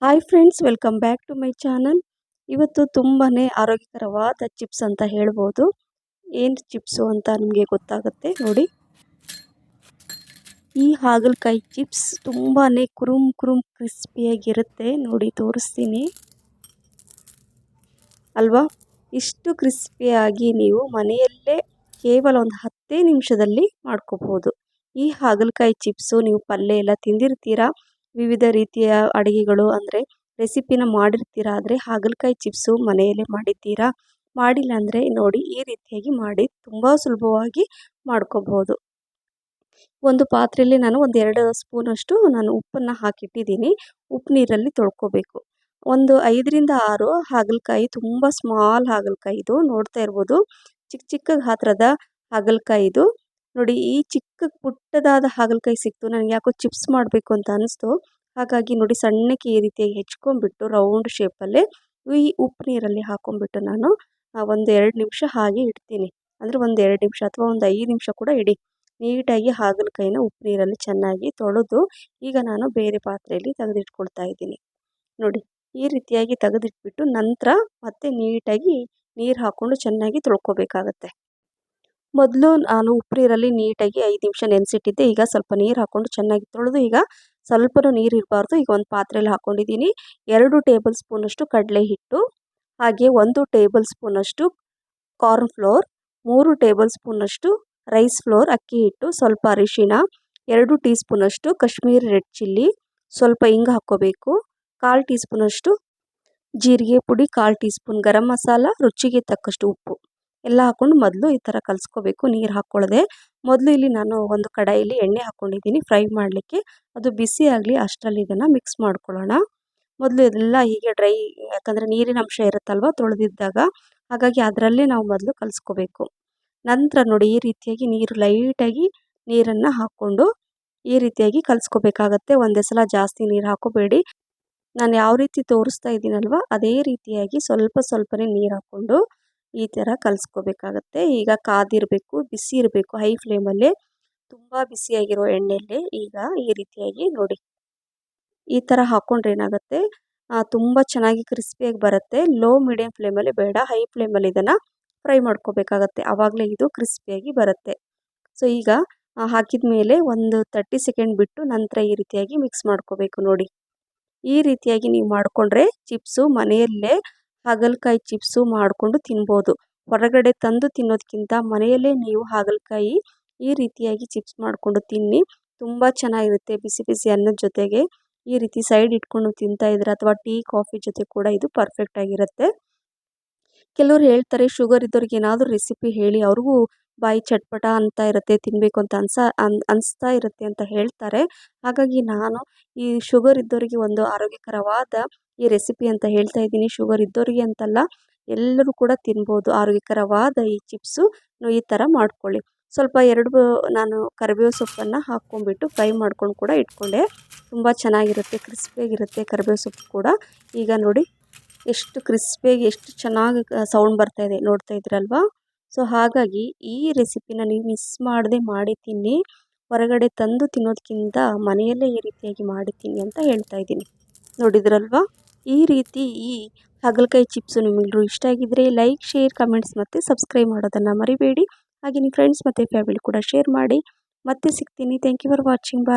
Hi friends, welcome back to my channel. ಇವತ್ತು ತುಂಬಾ ಆರೋಗ್ಯಕರವಾದ ಚಿಪ್ಸ್ ಅಂತ ಹೇಳ್ಬೋದು. ಏನು ಚಿಪ್ಸು ಅಂತ ನಿಮಗೆ ಗೊತ್ತಾಗುತ್ತೆ ನೋಡಿ. ಈ ಹಾಗಲಕಾಯಿ ಚಿಪ್ಸ್ ತುಂಬಾ ಕುರುಮ್ ಕುರುಮ್ ಕ್ರಿಸ್ಪಿಯಾಗಿರುತ್ತೆ. ನೋಡಿ ತೋರಿಸ್ತೀನಿ ಅಲ್ವಾ. ಇಷ್ಟು ಕ್ರಿಸ್ಪಿಯಾಗಿ ನೀವು ಮನೆಯಲ್ಲೇ ಕೇವಲ ಒಂದು 10 ನಿಮಿಷದಲ್ಲಿ ಮಾಡ್ಕೋಬೋದು. ಈ ಹಾಗಲಕಾಯಿ ಚಿಪ್ಸು ನೀವು ಪಲ್ಯ ಎಲ್ಲ ತಿಂದಿರ್ತೀರಾ, ವಿವಿಧ ರೀತಿಯ ಅಡುಗೆಗಳು ಅಂದರೆ ರೆಸಿಪಿನ ಮಾಡಿರ್ತೀರಾ. ಆದರೆ ಹಾಗಲಕಾಯಿ ಚಿಪ್ಸು ಮನೆಯಲ್ಲೇ ಮಾಡಿದ್ದೀರಾ? ಮಾಡಿಲ್ಲ ಅಂದರೆ ನೋಡಿ, ಈ ರೀತಿಯಾಗಿ ಮಾಡಿ ತುಂಬ ಸುಲಭವಾಗಿ ಮಾಡ್ಕೋಬೋದು. ಒಂದು ಪಾತ್ರೆಯಲ್ಲಿ ನಾನು ಒಂದು 2 ಸ್ಪೂನಷ್ಟು ಉಪ್ಪನ್ನು ಹಾಕಿಟ್ಟಿದ್ದೀನಿ. ಉಪ್ಪು ನೀರಲ್ಲಿ ತೊಳ್ಕೊಬೇಕು. ಒಂದು 5ರಿಂದ 6 ಹಾಗಲಕಾಯಿ, ತುಂಬ ಸ್ಮಾಲ್ ಹಾಗಲಕಾಯಿ ಇದು, ನೋಡ್ತಾ ಇರ್ಬೋದು. ಚಿಕ್ಕ ಚಿಕ್ಕ ಗಾತ್ರದ ಹಾಗಲಕಾಯಿ ಇದು ನೋಡಿ. ಈ ಚಿಕ್ಕ ಪುಟ್ಟದಾದ ಹಾಗಲಕಾಯಿ ಸಿಕ್ತು, ನನಗೆ ಯಾಕೋ ಚಿಪ್ಸ್ ಮಾಡಬೇಕು ಅಂತ ಅನಿಸ್ತು. ಹಾಗಾಗಿ ನೋಡಿ, ಸಣ್ಣಕ್ಕೆ ಈ ರೀತಿಯಾಗಿ ಹೆಚ್ಕೊಂಡ್ಬಿಟ್ಟು ರೌಂಡ್ ಶೇಪಲ್ಲೇ ಈ ಉಪ್ಪು ನೀರಲ್ಲಿ ಹಾಕೊಂಡ್ಬಿಟ್ಟು ನಾನು ಒಂದು 2 ನಿಮಿಷ ಹಾಗೆ ಇಡ್ತೀನಿ. ಅಂದರೆ ಒಂದು 2 ನಿಮಿಷ ಅಥವಾ ಒಂದು 5 ನಿಮಿಷ ಕೂಡ ಇಡಿ. ನೀಟಾಗಿ ಹಾಗಲಕಾಯಿನ ಉಪ್ಪು ನೀರಲ್ಲಿ ಚೆನ್ನಾಗಿ ತೊಳೆದು ಈಗ ನಾನು ಬೇರೆ ಪಾತ್ರೆಯಲ್ಲಿ ತೆಗೆದಿಟ್ಕೊಳ್ತಾ ಇದ್ದೀನಿ. ನೋಡಿ, ಈ ರೀತಿಯಾಗಿ ತೆಗೆದಿಟ್ಬಿಟ್ಟು ನಂತರ ಮತ್ತೆ ನೀಟಾಗಿ ನೀರು ಹಾಕ್ಕೊಂಡು ಚೆನ್ನಾಗಿ ತೊಳ್ಕೊಬೇಕಾಗತ್ತೆ. ಮೊದಲು ನಾನು ಉಪ್ಪು ನೀರಲ್ಲಿ ನೀಟಾಗಿ 5 ನಿಮಿಷ ನೆನೆಸಿಟ್ಟಿದ್ದೆ. ಈಗ ಸ್ವಲ್ಪ ನೀರು ಹಾಕ್ಕೊಂಡು ಚೆನ್ನಾಗಿ ತೊಳೆದು, ಈಗ ಸ್ವಲ್ಪನೂ ನೀರು ಇರಬಾರ್ದು. ಈಗ ಒಂದು ಪಾತ್ರೆಯಲ್ಲಿ ಹಾಕ್ಕೊಂಡಿದ್ದೀನಿ 2 ಟೇಬಲ್ ಸ್ಪೂನಷ್ಟು ಕಡಲೆ ಹಿಟ್ಟು, ಹಾಗೆ 1 ಟೇಬಲ್ ಸ್ಪೂನಷ್ಟು ಕಾರ್ನ್ ಫ್ಲೋರ್, 3 ಟೇಬಲ್ ಸ್ಪೂನಷ್ಟು ರೈಸ್ ಫ್ಲೋರ್ ಅಕ್ಕಿ ಹಿಟ್ಟು, ಸ್ವಲ್ಪ ಅರಿಶಿಣ, 2 ಟೀ ಸ್ಪೂನಷ್ಟು ಕಾಶ್ಮೀರಿ ರೆಡ್ ಚಿಲ್ಲಿ, ಸ್ವಲ್ಪ ಹಿಂಗೆ ಹಾಕ್ಕೋಬೇಕು, 1/4 ಟೀ ಸ್ಪೂನಷ್ಟು ಜೀರಿಗೆ ಪುಡಿ, 1/4 ಟೀ ಸ್ಪೂನ್ ಗರಂ ಮಸಾಲ, ರುಚಿಗೆ ತಕ್ಕಷ್ಟು ಉಪ್ಪು ಎಲ್ಲ ಹಾಕ್ಕೊಂಡು ಮೊದಲು ಈ ಥರ ಕಲಿಸ್ಕೋಬೇಕು. ನೀರು ಹಾಕ್ಕೊಳ್ಳದೆ ಮೊದಲು ಇಲ್ಲಿ ನಾನು ಒಂದು ಕಡಾಯಿಲಿ ಎಣ್ಣೆ ಹಾಕ್ಕೊಂಡಿದ್ದೀನಿ ಫ್ರೈ ಮಾಡಲಿಕ್ಕೆ. ಅದು ಬಿಸಿ ಆಗಲಿ ಅಷ್ಟರಲ್ಲಿ ಇದನ್ನು ಮಿಕ್ಸ್ ಮಾಡ್ಕೊಳ್ಳೋಣ. ಮೊದಲು ಇದೆಲ್ಲ ಹೀಗೆ ಡ್ರೈ, ಯಾಕಂದರೆ ನೀರಿನ ಅಂಶ ಇರುತ್ತಲ್ವ ತೊಳೆದಿದ್ದಾಗ, ಹಾಗಾಗಿ ಅದರಲ್ಲೇ ನಾವು ಮೊದಲು ಕಲಿಸ್ಕೋಬೇಕು. ನಂತರ ನೋಡಿ, ಈ ರೀತಿಯಾಗಿ ನೀರು ಲೈಟಾಗಿ ನೀರನ್ನು ಹಾಕ್ಕೊಂಡು ಈ ರೀತಿಯಾಗಿ ಕಲಿಸ್ಕೋಬೇಕಾಗತ್ತೆ. ಒಂದೇ ಸಲ ಜಾಸ್ತಿ ನೀರು ಹಾಕೋಬೇಡಿ. ನಾನು ಯಾವ ರೀತಿ ತೋರಿಸ್ತಾ ಇದ್ದೀನಲ್ವ ಅದೇ ರೀತಿಯಾಗಿ ಸ್ವಲ್ಪ ಸ್ವಲ್ಪನೇ ನೀರು ಹಾಕ್ಕೊಂಡು ಈ ಥರ ಕಲಿಸ್ಕೋಬೇಕಾಗತ್ತೆ. ಈಗ ಕಾದಿರಬೇಕು, ಬಿಸಿ ಇರಬೇಕು, ಹೈ ಫ್ಲೇಮಲ್ಲೇ, ತುಂಬ ಬಿಸಿಯಾಗಿರೋ ಎಣ್ಣೆಯಲ್ಲೇ ಈಗ ಈ ರೀತಿಯಾಗಿ ನೋಡಿ ಈ ಥರ ಹಾಕ್ಕೊಂಡ್ರೆ ಏನಾಗುತ್ತೆ, ತುಂಬ ಚೆನ್ನಾಗಿ ಕ್ರಿಸ್ಪಿಯಾಗಿ ಬರುತ್ತೆ. ಲೋ ಮೀಡಿಯಮ್ ಫ್ಲೇಮಲ್ಲಿ ಬೇಡ, ಹೈ ಫ್ಲೇಮಲ್ಲಿ ಇದನ್ನು ಫ್ರೈ ಮಾಡ್ಕೋಬೇಕಾಗತ್ತೆ. ಆವಾಗಲೇ ಇದು ಕ್ರಿಸ್ಪಿಯಾಗಿ ಬರುತ್ತೆ. ಸೊ ಈಗ ಹಾಕಿದ ಮೇಲೆ ಒಂದು 30 ಸೆಕೆಂಡ್ ಬಿಟ್ಟು ನಂತರ ಈ ರೀತಿಯಾಗಿ ಮಿಕ್ಸ್ ಮಾಡ್ಕೋಬೇಕು. ನೋಡಿ, ಈ ರೀತಿಯಾಗಿ ನೀವು ಮಾಡಿಕೊಂಡ್ರೆ ಚಿಪ್ಸು ಮನೆಯಲ್ಲೇ ಹಾಗಲಕಾಯಿ ಚಿಪ್ಸು ಮಾಡಿಕೊಂಡು ತಿನ್ಬೋದು. ಹೊರಗಡೆ ತಂದು ತಿನ್ನೋದಕ್ಕಿಂತ ಮನೆಯಲ್ಲೇ ನೀವು ಹಾಗಲಕಾಯಿ ಈ ರೀತಿಯಾಗಿ ಚಿಪ್ಸ್ ಮಾಡಿಕೊಂಡು ತಿನ್ನಿ, ತುಂಬ ಚೆನ್ನಾಗಿರುತ್ತೆ. ಬಿಸಿ ಬಿಸಿ ಅನ್ನದ ಜೊತೆಗೆ ಈ ರೀತಿ ಸೈಡ್ ಇಟ್ಕೊಂಡು ತಿಂತಾ ಇದ್ರೆ ಅಥವಾ ಟೀ ಕಾಫಿ ಜೊತೆ ಕೂಡ ಇದು ಪರ್ಫೆಕ್ಟ್ ಆಗಿರುತ್ತೆ. ಕೆಲವರು ಹೇಳ್ತಾರೆ, ಶುಗರ್ ಇದ್ದವ್ರಿಗೆ ಏನಾದರೂ ರೆಸಿಪಿ ಹೇಳಿ, ಅವ್ರಿಗೂ ಬಾಯಿ ಚಟ್ಪಟ ಅಂತ ಇರುತ್ತೆ, ತಿನ್ನಬೇಕು ಅಂತ ಅನಿಸ್ತಾ ಇರುತ್ತೆ ಅಂತ ಹೇಳ್ತಾರೆ. ಹಾಗಾಗಿ ನಾನು ಈ ಶುಗರ್ ಇದ್ದವರಿಗೆ ಒಂದು ಆರೋಗ್ಯಕರವಾದ ಈ ರೆಸಿಪಿ ಅಂತ ಹೇಳ್ತಾ ಇದ್ದೀನಿ. ಶುಗರ್ ಇದ್ದವರಿಗೆ ಅಂತಲ್ಲ, ಎಲ್ಲರೂ ಕೂಡ ತಿನ್ಬೋದು ಆರೋಗ್ಯಕರವಾದ ಈ ಚಿಪ್ಸು. ಈ ಥರ ಮಾಡ್ಕೊಳ್ಳಿ. ಸ್ವಲ್ಪ ನಾನು ಕರಿಬೇವು ಸೊಪ್ಪನ್ನು ಹಾಕ್ಕೊಂಡ್ಬಿಟ್ಟು ಫ್ರೈ ಮಾಡ್ಕೊಂಡು ಕೂಡ ಇಟ್ಕೊಂಡೆ. ತುಂಬ ಚೆನ್ನಾಗಿರುತ್ತೆ, ಕ್ರಿಸ್ಪಿಯಾಗಿರುತ್ತೆ ಕರಿಬೇವು ಸೊಪ್ಪು ಕೂಡ. ಈಗ ನೋಡಿ ಎಷ್ಟು ಕ್ರಿಸ್ಪಿಯಾಗಿ, ಎಷ್ಟು ಚೆನ್ನಾಗಿ ಸೌಂಡ್ ಬರ್ತಾ ಇದೆ, ನೋಡ್ತಾ ಇದ್ರಲ್ವಾ. ಸೊ ಹಾಗಾಗಿ ಈ ರೆಸಿಪಿನ ನೀವು ಮಿಸ್ ಮಾಡದೆ ಮಾಡಿ ತಿನ್ನಿ. ಹೊರಗಡೆ ತಂದು ತಿನ್ನೋದಕ್ಕಿಂತ ಮನೆಯಲ್ಲೇ ಈ ರೀತಿಯಾಗಿ ಮಾಡಿ ತಿನ್ನಿ ಅಂತ ಹೇಳ್ತಾ ಇದ್ದೀನಿ. ನೋಡಿದ್ರಲ್ವಾ, ಈ ರೀತಿ ಈ ಹಾಗಲಕಾಯಿ ಚಿಪ್ಸು ನಿಮಗೆಲ್ಲರೂ ಇಷ್ಟ ಆಗಿದ್ದರೆ ಲೈಕ್, ಶೇರ್, ಕಮೆಂಟ್ಸ್ ಮತ್ತು ಸಬ್ಸ್ಕ್ರೈಬ್ ಮಾಡೋದನ್ನು ಮರಿಬೇಡಿ. ಹಾಗೆ ನಿಮ್ಮ ಫ್ರೆಂಡ್ಸ್ ಮತ್ತು ಫ್ಯಾಮಿಲಿ ಕೂಡ ಶೇರ್ ಮಾಡಿ. ಮತ್ತೆ ಸಿಗ್ತೀನಿ. Thank you for watching. Bye.